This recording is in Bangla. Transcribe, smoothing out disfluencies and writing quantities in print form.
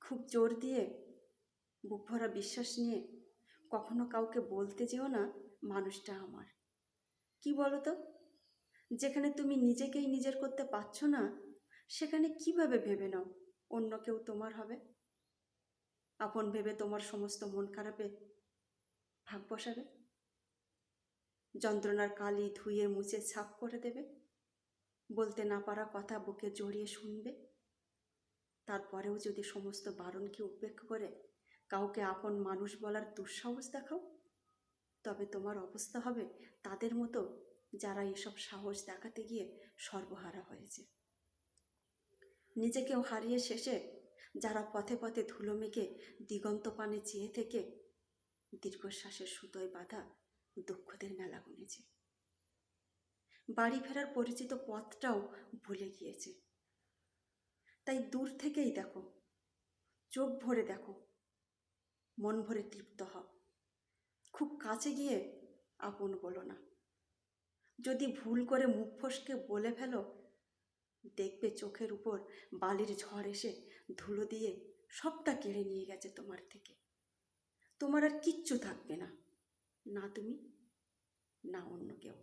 খুব জোর দিয়ে বুক ভরা বিশ্বাস নিয়ে কখনো কাউকে বলতে যেও না মানুষটা আমার। কি বলো তো, যেখানে তুমি নিজেকেই নিজের করতে পারছো না, সেখানে কিভাবে ভেবে নাও অন্য কেউ তোমার হবে? আপন ভেবে তোমার সমস্ত মন খারাপে ভাগ বসাবে, যন্ত্রণার কালি ধুয়ে মুছে ছাপ করে দেবে, বলতে না পারা কথা বুকে জড়িয়ে শুনবে। তারপরেও যদি সমস্ত বারণকে উপেক্ষা করে কাউকে আপন মানুষ বলার দুঃসাহস দেখাও, তবে তোমার অবস্থা হবে তাদের মতো যারা এসব সাহস দেখাতে গিয়ে সর্বহারা হয়েছে। নিজেকেও হারিয়ে শেষে যারা পথে পথে ধুলো মেঘে দিগন্ত পানে চেয়ে থেকে দীর্ঘশ্বাসের সুতোয় বাঁধা দুঃখদের মেলা গুনেছে। বাড়ি ফেরার পরিচিত পথটাও ভুলে গিয়েছে। তাই দূর থেকেই দেখো, চোখ ভরে দেখো, মন ভরে তৃপ্ত হও। খুব কাছে গিয়ে আপন বলো না। যদি ভুল করে মুখ ফসকে বলে ফেলো, দেখবে চোখের উপর বালির ঝড় এসে ধুলো দিয়ে সবটা কেড়ে নিয়ে গেছে তোমার থেকে। তোমার আর কিচ্ছু থাকবে না, না তুমি, না অন্য কেউ।